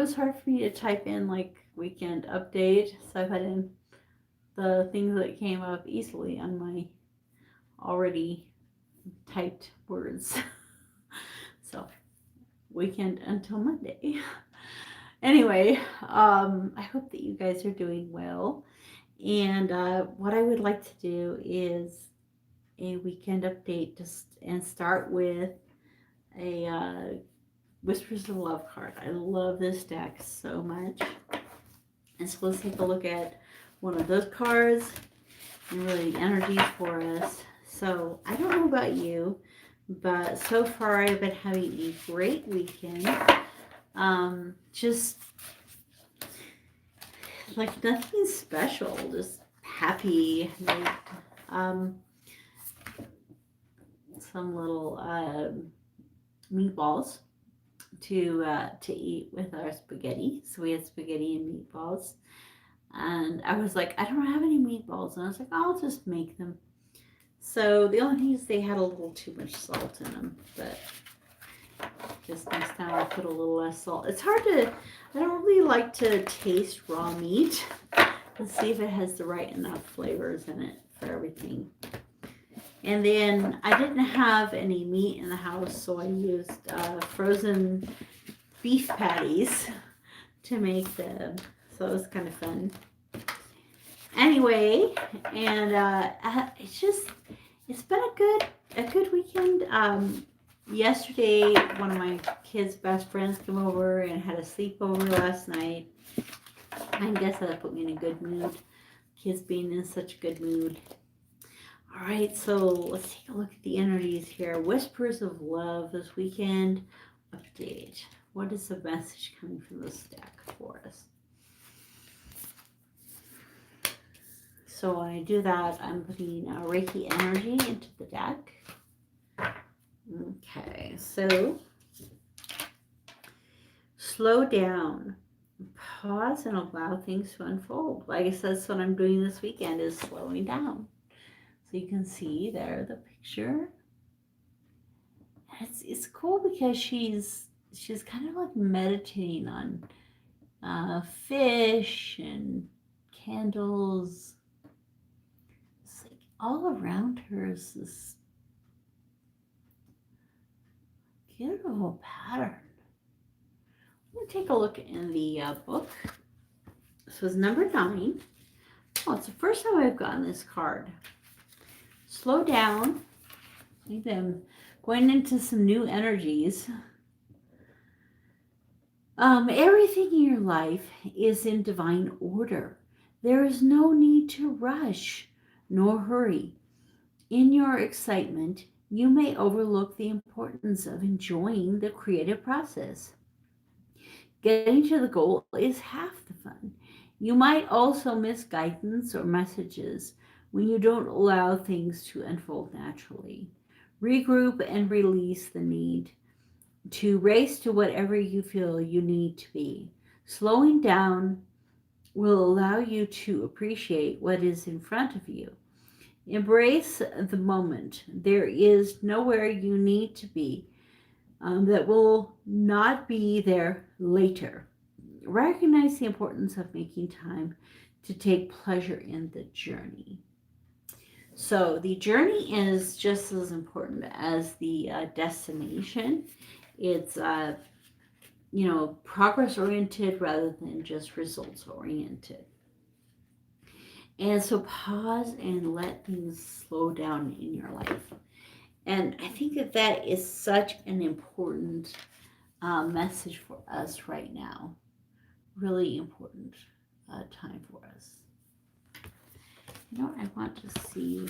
was hard for me to type in like weekend update, so I put in the things that came up easily on my already typed words. So, weekend until Monday. Anyway, I hope that you guys are doing well. And what I would like to do is a weekend update just and start with a Whispers of Love card. I love this deck so much. And so let's take a look at one of those cards and really the energies for us. So I don't know about you, but so far I've been having a great weekend. Just like nothing special, just happy. Like, some little meatballs to eat with our spaghetti. So we had spaghetti and meatballs. And I was like, I don't have any meatballs. And I was like, I'll just make them. So the only thing is they had a little too much salt in them. But just next time I'll put a little less salt. It's hard to, I don't really like to taste raw meat. Let's see if it has the right enough flavors in it for everything. And then I didn't have any meat in the house, so I used frozen beef patties to make them. So it was kind of fun. Anyway, and it's been a good weekend. Yesterday, one of my kids' best friends came over and had a sleepover last night. I guess that put me in a good mood. Kids being in such a good mood. All right, so let's take a look at the energies here. Whispers of Love this weekend update. What is the message coming from this deck for us? So when I do that, I'm putting Reiki energy into the deck. Okay, so slow down, pause, and allow things to unfold. I guess that's what I'm doing this weekend, is slowing down. So you can see there the picture. It's cool because she's kind of like meditating on fish and candles. It's like all around her is this beautiful pattern. I'm gonna take a look in the book. This was number 9. Oh, it's the first time I've gotten this card. Slow down. Maybe I'm going into some new energies. Everything in your life is in divine order. There is no need to rush nor hurry. In your excitement, you may overlook the importance of enjoying the creative process. Getting to the goal is half the fun. You might also miss guidance or messages when you don't allow things to unfold naturally. Regroup and release the need to race to whatever you feel you need to be. Slowing down will allow you to appreciate what is in front of you. Embrace the moment. There is nowhere you need to be that will not be there later. Recognize the importance of making time to take pleasure in the journey. So the journey is just as important as the destination. It's progress oriented rather than just results oriented. And so pause and let things slow down in your life. And I think that is such an important message for us right now. Really important time for us. I want to see,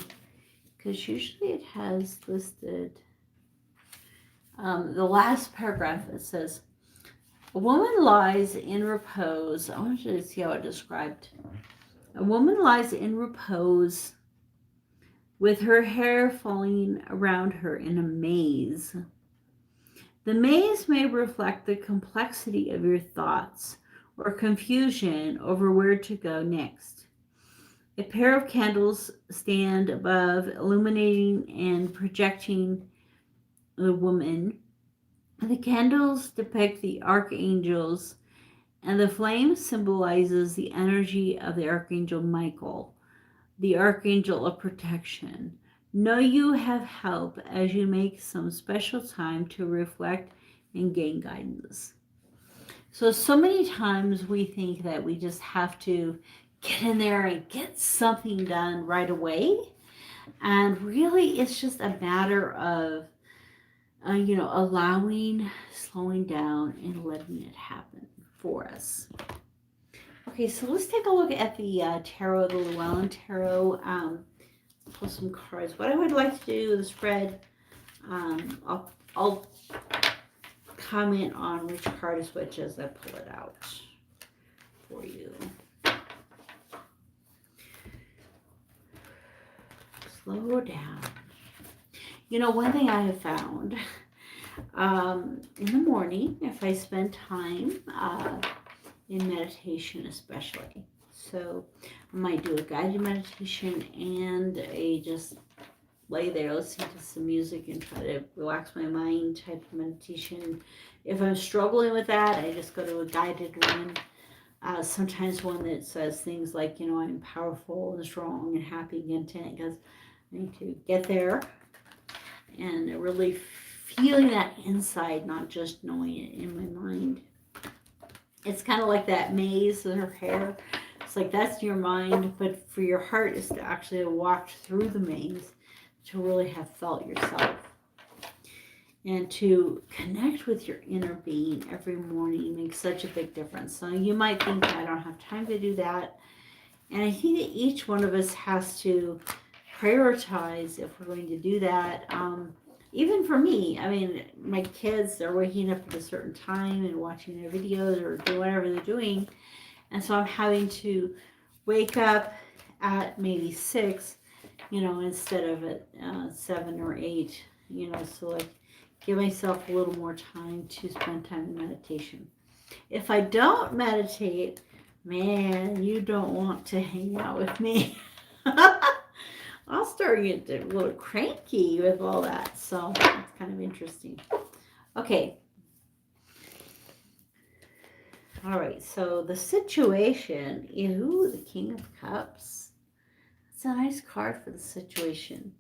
because usually it has listed the last paragraph. It says, a woman lies in repose. I want you to see how it described. A woman lies in repose with her hair falling around her in a maze. The maze may reflect the complexity of your thoughts or confusion over where to go next. A pair of candles stand above, illuminating and projecting the woman. The candles depict the archangels And the flame symbolizes the energy of the Archangel Michael, the Archangel of protection. Know you have help as you make some special time to reflect and gain guidance. So many times we think that we just have to get in there and get something done right away. And really, it's just a matter of, allowing, slowing down, and letting it happen for us. Okay, so let's take a look at the tarot, the Llewellyn Tarot. Pull some cards. What I would like to do is spread. I'll comment on which card is which as I pull it out for you. Slow down. One thing I have found in the morning, if I spend time in meditation especially. So I might do a guided meditation and a just lay there, listen to some music and try to relax my mind type of meditation. If I'm struggling with that, I just go to a guided one. Sometimes one that says things like, I'm powerful and strong and happy and content, because I need to get there and really feeling that inside, not just knowing it in my mind. It's kind of like that maze with her hair. It's like that's your mind, but for your heart is to actually have walked through the maze, to really have felt yourself, and to connect with your inner being every morning makes such a big difference. So you might think, I don't have time to do that. And I think that each one of us has to prioritize if we're going to do that. Even for me, I mean, my kids are waking up at a certain time and watching their videos or doing whatever they're doing. And so I'm having to wake up at maybe 6, instead of at 7 or 8, so like give myself a little more time to spend time in meditation. If I don't meditate, man, you don't want to hang out with me. I'll start getting a little cranky with all that. So it's kind of interesting. Okay. All right. So the situation is the King of Cups. It's a nice card for the situation.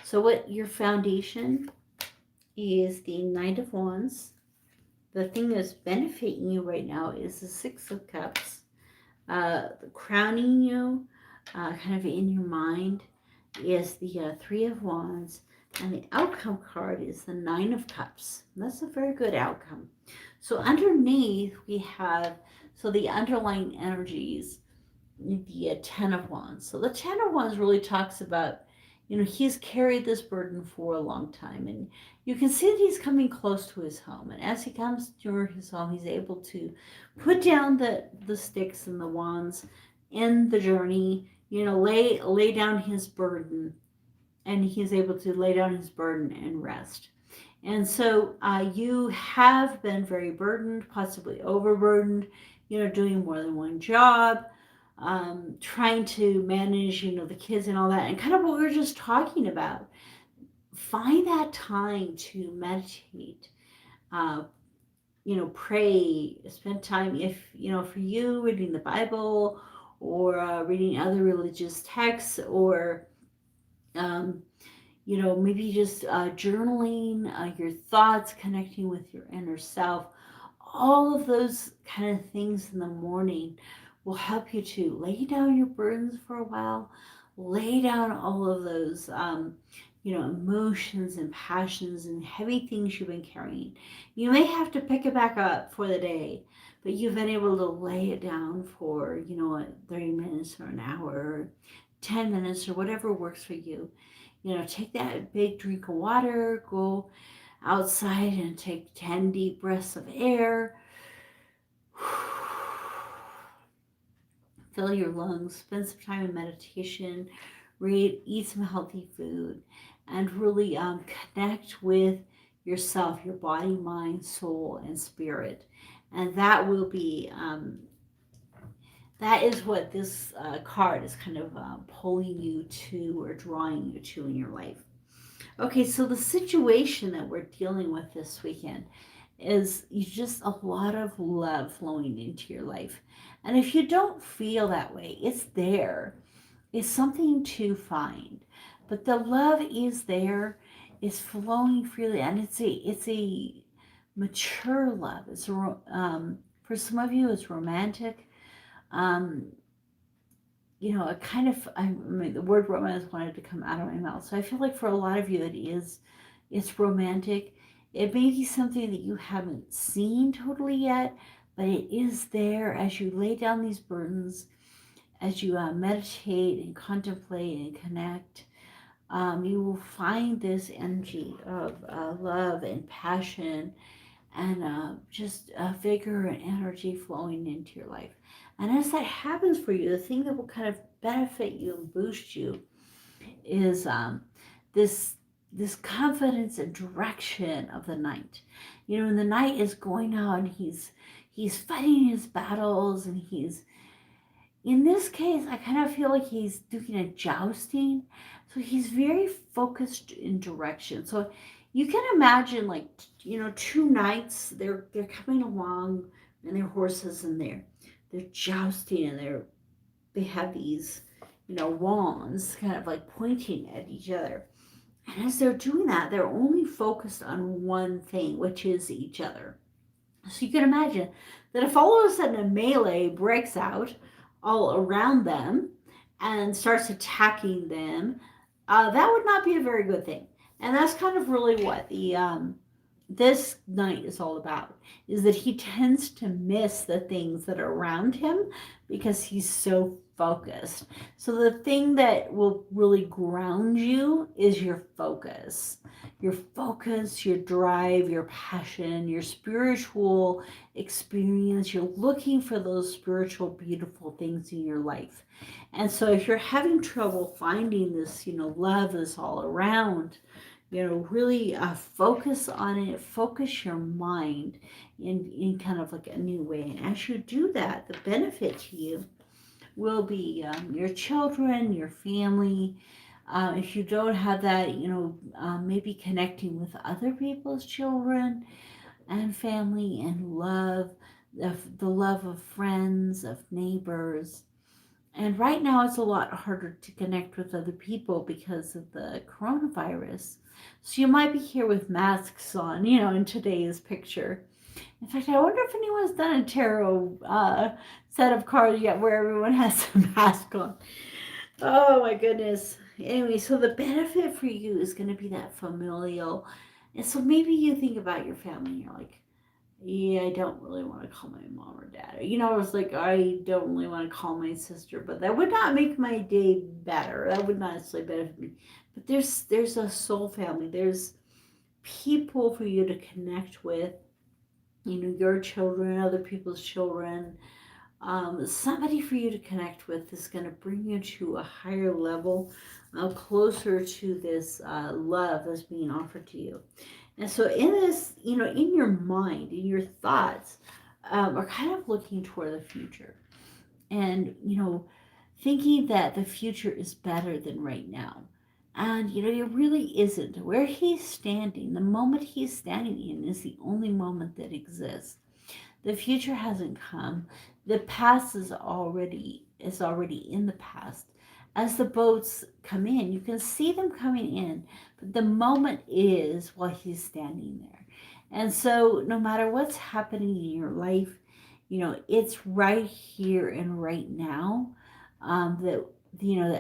So what your foundation is the Knight of Wands. The thing that's benefiting you right now is the Six of Cups. Crowning you kind of in your mind is the Three of Wands, and the outcome card is the Nine of Cups. And that's a very good outcome. So underneath we have, so the underlying energies, the Ten of Wands. So the Ten of Wands really talks about, he's carried this burden for a long time, and you can see that he's coming close to his home. And as he comes to his home, he's able to put down the sticks and the wands in the journey, lay down his burden, and he's able to lay down his burden and rest. And so you have been very burdened, possibly overburdened, doing more than one job, trying to manage, the kids and all that, and kind of what we were just talking about. Find that time to meditate, pray, spend time, if, for you, reading the Bible or reading other religious texts, or, maybe just journaling your thoughts, connecting with your inner self. All of those kind of things in the morning will help you to lay down your burdens for a while, lay down all of those, emotions and passions and heavy things you've been carrying. You may have to pick it back up for the day, but you've been able to lay it down for, 30 minutes or an hour, or 10 minutes, or whatever works for you. Take that big drink of water, go outside and take 10 deep breaths of air. Fill your lungs, spend some time in meditation, read, eat some healthy food, and really connect with yourself, your body, mind, soul, and spirit. And that will be, that is what this card is kind of pulling you to, or drawing you to in your life. Okay, so the situation that we're dealing with this weekend, is you just a lot of love flowing into your life. And if you don't feel that way, it's there. It's something to find. But the love is there, it's flowing freely, and it's a mature love. For some of you, it's romantic. Um, a kind of I mean, the word romance wanted to come out of my mouth. So I feel like for a lot of you, it's romantic. It may be something that you haven't seen totally yet, but it is there as you lay down these burdens, as you meditate and contemplate and connect. You will find this energy of love and passion and just vigor and energy flowing into your life. And as that happens for you, the thing that will kind of benefit you and boost you is this this confidence and direction of the knight. And the knight is going out and he's fighting his battles, and he's in this case, I kind of feel like he's doing a jousting. So he's very focused in direction. So you can imagine, like, two knights, they're coming along and their horses, and they're jousting, and they have these, wands kind of like pointing at each other. And as they're doing that, they're only focused on one thing, which is each other. So you can imagine that if all of a sudden a melee breaks out all around them and starts attacking them, that would not be a very good thing. And that's kind of really what the this night is all about, is that he tends to miss the things that are around him because he's so focused. So the thing that will really ground you is your focus, your drive, your passion, your spiritual experience. You're looking for those spiritual beautiful things in your life. And so if you're having trouble finding this, love is all around, really focus on it, focus your mind in kind of like a new way. And as you do that, the benefit to you will be your children, your family. If you don't have that, maybe connecting with other people's children and family and love, the love of friends, of neighbors. And right now, it's a lot harder to connect with other people because of the coronavirus. So you might be here with masks on, in today's picture. In fact, I wonder if anyone's done a tarot set of cards yet where everyone has a mask on. Oh my goodness. Anyway, so the benefit for you is going to be that familial. And so maybe you think about your family and you're like, yeah, I don't really want to call my mom or dad. I was like, I don't really want to call my sister, but that would not make my day better. That would not necessarily benefit me. But there's a soul family. There's people for you to connect with. Your children, other people's children. Somebody for you to connect with is going to bring you to a higher level, closer to this love that's being offered to you. And so in this, in your mind, in your thoughts, are kind of looking toward the future, and, thinking that the future is better than right now. And, it really isn't. Where he's standing, the moment he's standing in is the only moment that exists. The future hasn't come. The past is already in the past. As the boats come in, you can see them coming in, but the moment is while he's standing there. And so no matter what's happening in your life, it's right here and right now, that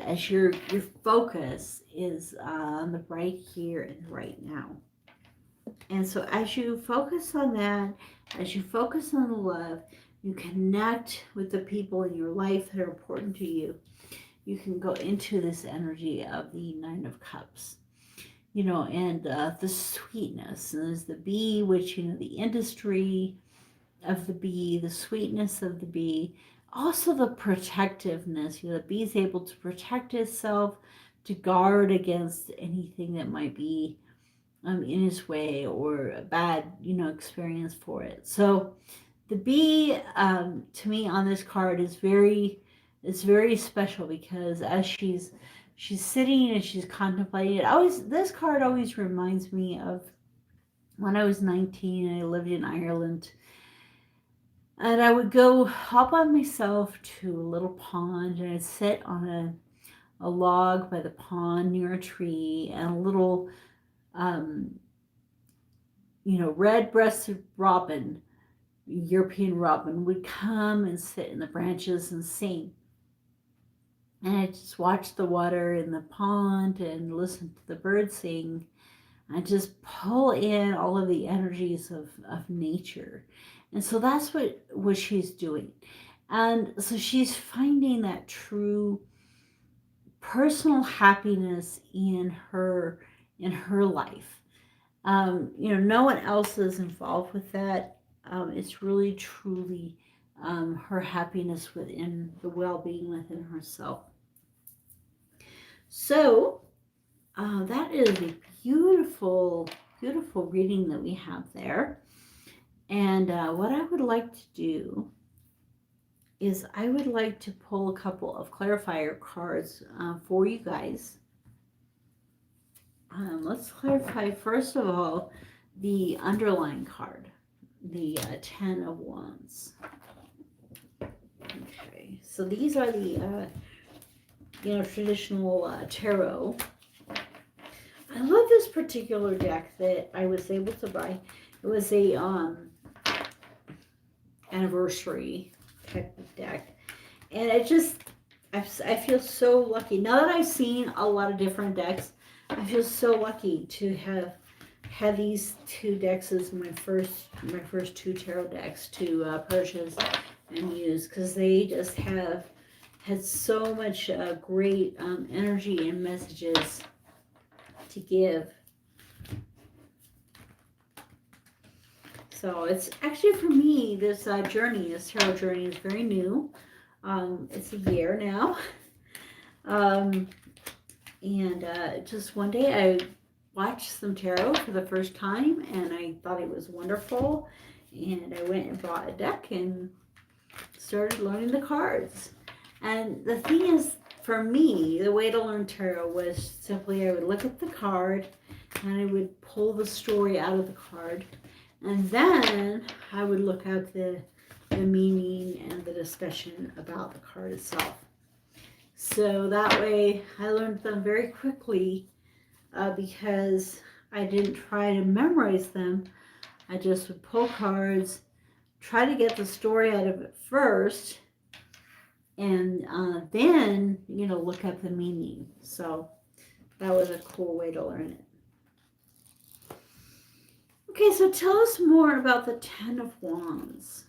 as your focus is on the right here and right now. And so as you focus on that, as you focus on the love, you connect with the people in your life that are important to you. You can go into this energy of the Nine of Cups, and the sweetness. And there's the bee, which, the industry of the bee, the sweetness of the bee, also the protectiveness. The bee is able to protect itself, to guard against anything that might be in his way, or a bad, experience for it. So the bee, to me on this card is very special, because as she's sitting and she's contemplating it. Always, this card always reminds me of when I was 19, I lived in Ireland. And I would go all by myself to a little pond, and I'd sit on a log by the pond near a tree, and a little, um, red-breasted robin, European robin, would come and sit in the branches and sing. And I just watch the water in the pond and listen to the birds sing and just pull in all of the energies of nature. And so that's what she's doing. And so she's finding that true personal happiness in her life. No one else is involved with that. It's really truly her happiness within the well-being within herself. So that is a beautiful, beautiful reading that we have there. And what I would like to do is I would like to pull a couple of clarifier cards for you guys. Let's clarify, first of all, the underlying card, the Ten of Wands. Okay, so these are the, traditional tarot. I love this particular deck that I was able to buy. It was a anniversary type of deck, and I feel so lucky now that I've seen a lot of different decks. I feel so lucky to have had these two decks as my first two tarot decks to purchase and use, because they just have had so much great energy and messages to give. So it's actually, for me, this tarot journey is very new. It's a year now. And just one day I watched some tarot for the first time, and I thought it was wonderful. And I went and bought a deck and started learning the cards. And the thing is, for me, the way to learn tarot was simply I would look at the card and I would pull the story out of the card. And then I would look at the meaning and the discussion about the card itself. So that way I learned them very quickly because I didn't try to memorize them. I just would pull cards, try to get the story out of it first, and then, look up the meaning. So that was a cool way to learn it. Okay, so tell us more about the Ten of Wands.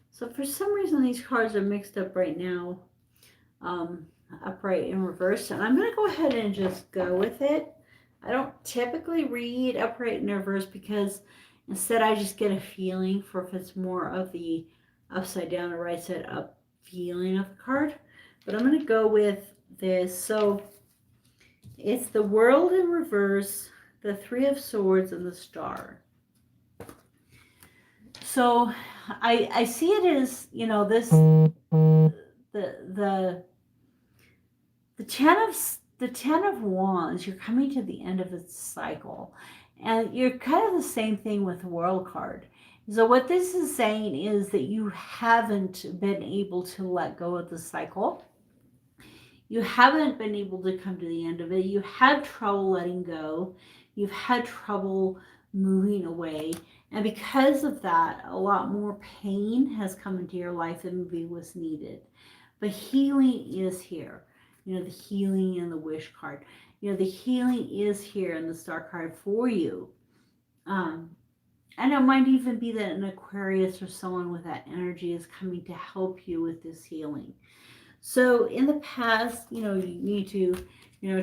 So for some reason, these cards are mixed up right now, upright and reversed. And I'm going to go ahead and just go with it. I don't typically read upright and reversed because instead I just get a feeling for if it's more of the upside down or right side up feeling of the card. But I'm going to go with this. So it's the World in reverse, the Three of Swords, and the Star. So I see it as, this, the Ten of Wands, you're coming to the end of its cycle. And you're kind of the same thing with the World card. So what this is saying is that you haven't been able to let go of the cycle. You haven't been able to come to the end of it. You had trouble letting go. You've had trouble moving away. And because of that, a lot more pain has come into your life than maybe was needed. But healing is here. The healing in the Wish card. The healing is here in the Star card for you. And it might even be that an Aquarius or someone with that energy is coming to help you with this healing. So in the past, you need to,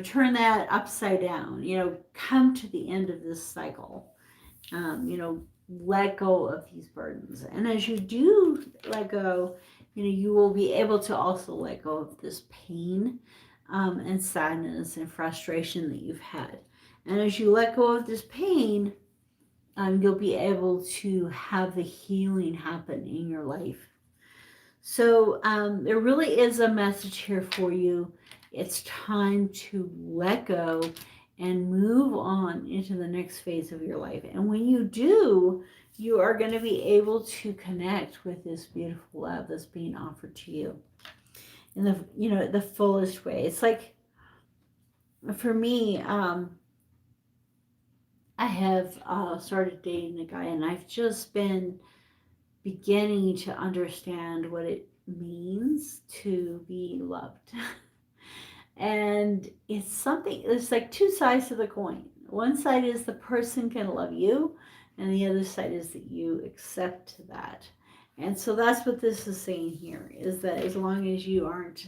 turn that upside down, come to the end of this cycle, let go of these burdens. And as you do let go, you will be able to also let go of this pain and sadness and frustration that you've had. And as you let go of this pain, you'll be able to have the healing happen in your life. So there really is a message here for you. It's time to let go and move on into the next phase of your life. And when you do, you are going to be able to connect with this beautiful love that's being offered to you in the, the fullest way. It's like, for me, I have started dating a guy, and I've just been beginning to understand what it means to be loved. And it's something, there's like two sides to the coin. One side is the person can love you, and the other side is that you accept that. And so that's what this is saying here, is that as long as you aren't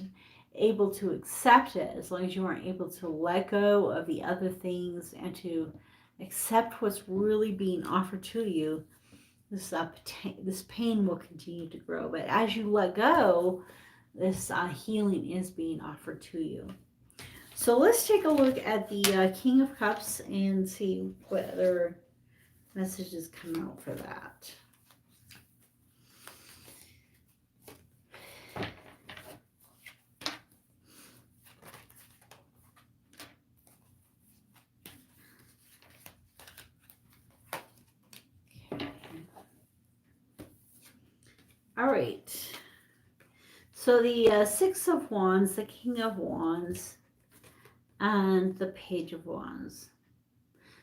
able to accept it, as long as you aren't able to let go of the other things and to accept what's really being offered to you, this pain will continue to grow. But as you let go, this healing is being offered to you. So let's take a look at the King of Cups and see what other messages come out for that. Okay. All right. So the Six of Wands, the King of Wands, and the Page of Wands.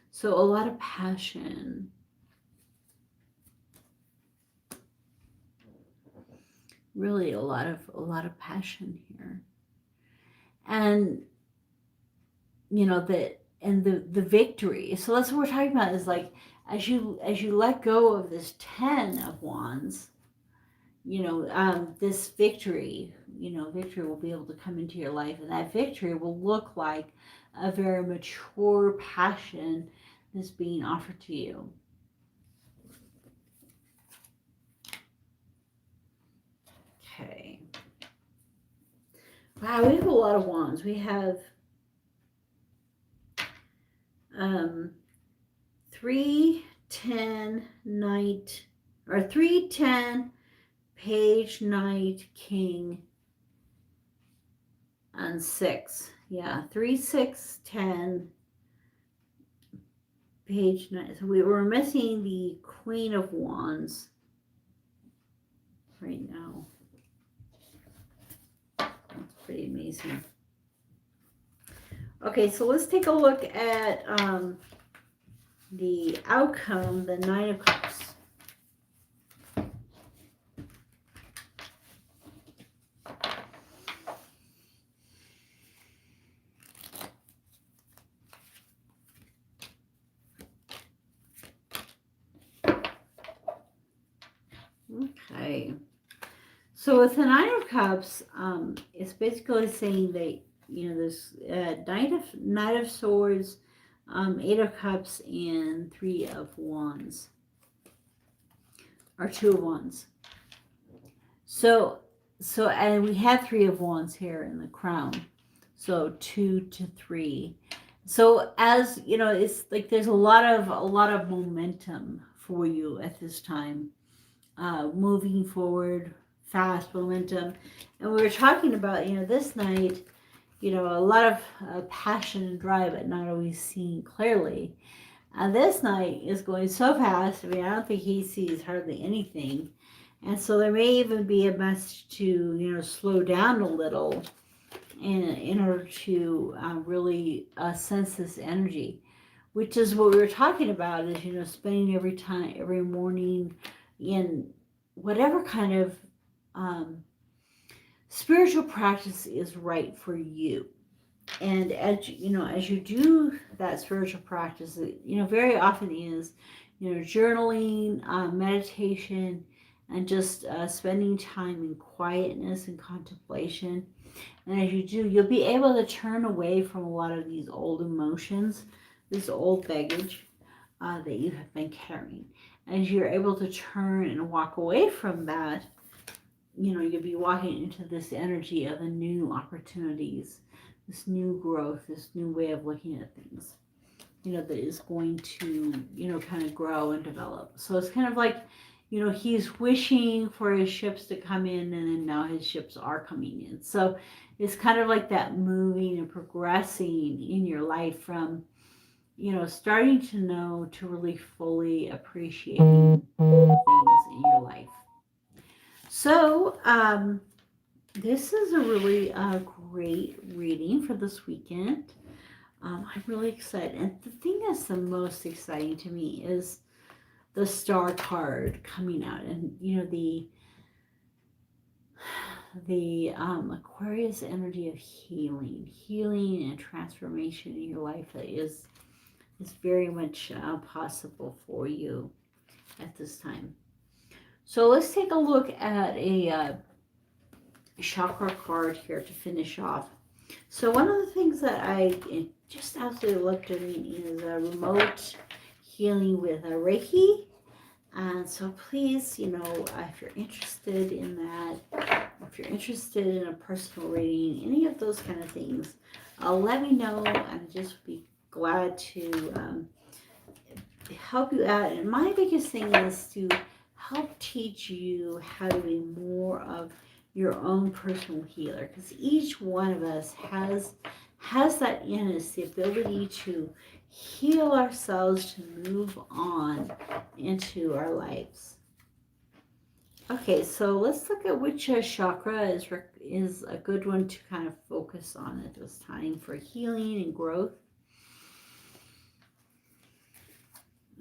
So a lot of passion. Really a lot of passion here. And the victory. So that's what we're talking about, is like as you let go of this 10 of Wands, this victory, victory will be able to come into your life, and that victory will look like a very mature passion that's being offered to you. Okay. Wow, we have a lot of wands. We have 3, 10, Knight, or 3, 10, Page, Knight, King, and 6. Yeah, 3, 6, 10, Page, Knight. So we were missing the Queen of Wands right now. That's pretty amazing. Okay, so let's take a look at the outcome, the Nine of Cups. Okay. So with the Nine of Cups, it's basically saying that, there's Knight of Swords, 8 of Cups, and 3 of Wands, or 2 of Wands. So and we have 3 of Wands here in the crown. So 2 to 3. So as it's like there's a lot of momentum for you at this time, moving forward, fast momentum. And we were talking about this night, a lot of passion and drive, but not always seen clearly. This night is going so fast. I mean, I don't think he sees hardly anything. And so there may even be a message to, slow down a little in order to really sense this energy, which is what we were talking about, is, spending every morning in whatever kind of spiritual practice is right for you. And as you do that spiritual practice, very often is, journaling, meditation, and just spending time in quietness and contemplation. And as you do, you'll be able to turn away from a lot of these old emotions, this old baggage that you have been carrying. As you're able to turn and walk away from that, you'll be walking into this energy of the new opportunities, this new growth, this new way of looking at things, that is going to, kind of grow and develop. So it's kind of like, he's wishing for his ships to come in, and then now his ships are coming in. So it's kind of like that moving and progressing in your life from, starting to know to really fully appreciating things in your life. So, this is a really great reading for this weekend. I'm really excited. And the thing that's the most exciting to me is the star card coming out, and the Aquarius energy of healing and transformation in your life that is very much possible for you at this time. So let's take a look at a chakra card here to finish off. So one of the things that I just absolutely love doing is a remote healing with a Reiki. And so please, if you're interested in that, if you're interested in a personal reading, any of those kind of things, let me know. I'd just be glad to help you out. And my biggest thing is to help teach you how to be more of your own personal healer, because each one of us has that in us, the ability to heal ourselves, to move on into our lives. Okay, so let's look at which chakra is a good one to kind of focus on at this time for healing and growth.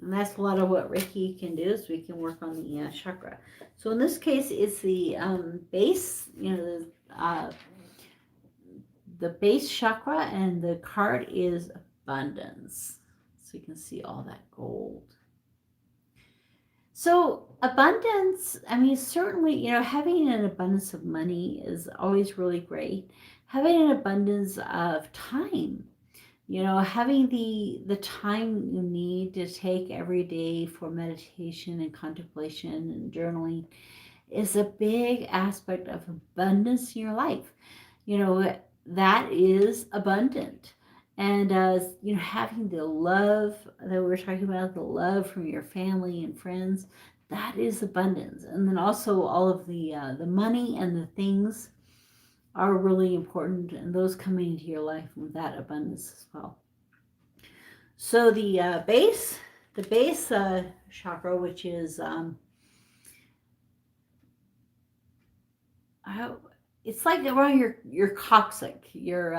And that's a lot of what Reiki can do, is we can work on the chakra. So in this case, it's the base, the base chakra, and the card is abundance. So you can see all that gold. So abundance, I mean, certainly, having an abundance of money is always really great. Having an abundance of time, having the time you need to take every day for meditation and contemplation and journaling is a big aspect of abundance in your life. That is abundant. And having the love that we were talking about, the love from your family and friends, that is abundance. And then also all of the money and the things are really important, and those coming into your life with that abundance as well. So the base chakra, which is it's like around your coccyx, your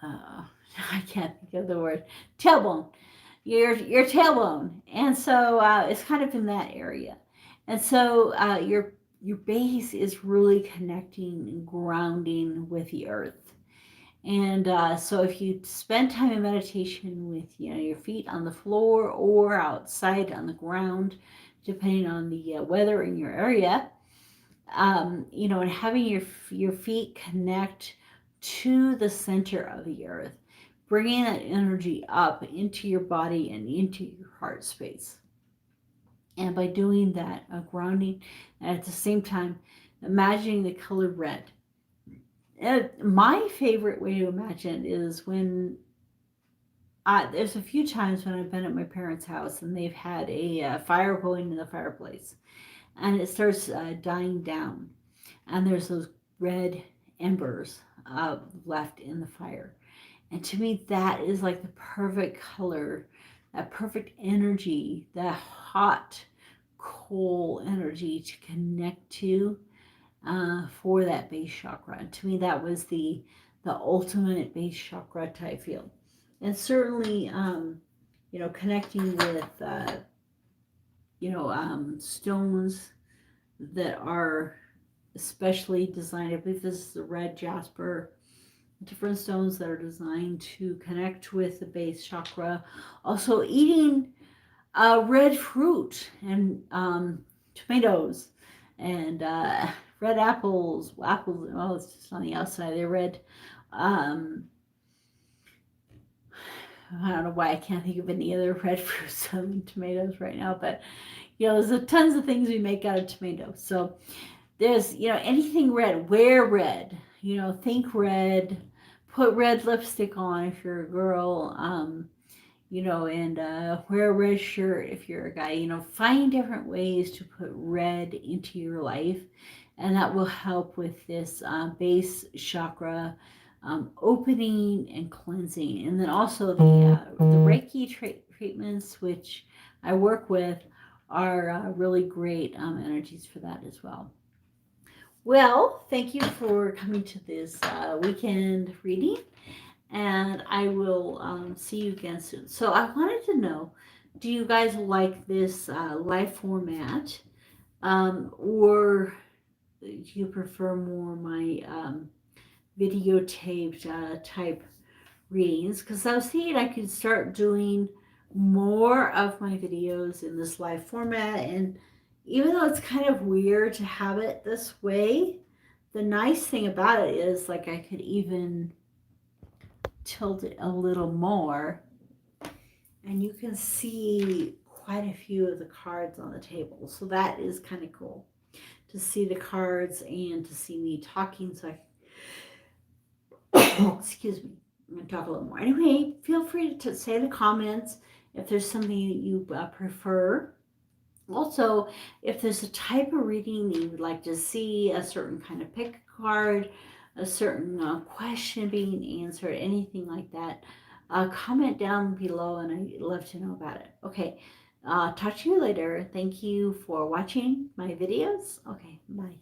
I can't think of the word, tailbone, your tailbone, and so it's kind of in that area, and so your base is really connecting and grounding with the earth. And so if you spend time in meditation with your feet on the floor or outside on the ground, depending on the weather in your area, and having your feet connect to the center of the earth, bringing that energy up into your body and into your heart space. And by doing that, grounding, and at the same time, imagining the color red. And my favorite way to imagine is when there's a few times when I've been at my parents' house and they've had a fire going in the fireplace, and it starts dying down, and there's those red embers left in the fire. And to me, that is like the perfect color, that perfect energy, that hot coal energy to connect to for that base chakra. And to me, that was the ultimate base chakra type feel. And certainly, connecting with, stones that are especially designed. I believe this is the red jasper. Different stones that are designed to connect with the base chakra. Also, eating red fruit and tomatoes and red apples. Oh, it's just on the outside. They're red. I don't know why I can't think of any other red fruits other than tomatoes right now, but there's tons of things we make out of tomatoes. So there's anything red. Wear red. Think red. Put red lipstick on if you're a girl. and wear a red shirt if you're a guy. Find different ways to put red into your life, and that will help with this base chakra opening and cleansing. And then also the Reiki treatments, which I work with, are really great energies for that as well. Well, thank you for coming to this weekend reading, and I will see you again soon. So I wanted to know, do you guys like this live format, or do you prefer more my videotaped type readings? Because I was thinking I could start doing more of my videos in this live format, and even though it's kind of weird to have it this way, the nice thing about it is like I could even tilt it a little more, and you can see quite a few of the cards on the table. So that is kind of cool to see the cards and to see me talking. So excuse me, I'm going to talk a little more. Anyway, feel free to say in the comments if there's something that you prefer. Also, if there's a type of reading that you would like to see, a certain kind of pick card, a certain question being answered, anything like that, comment down below and I'd love to know about it. Okay, talk to you later. Thank you for watching my videos. Okay, bye.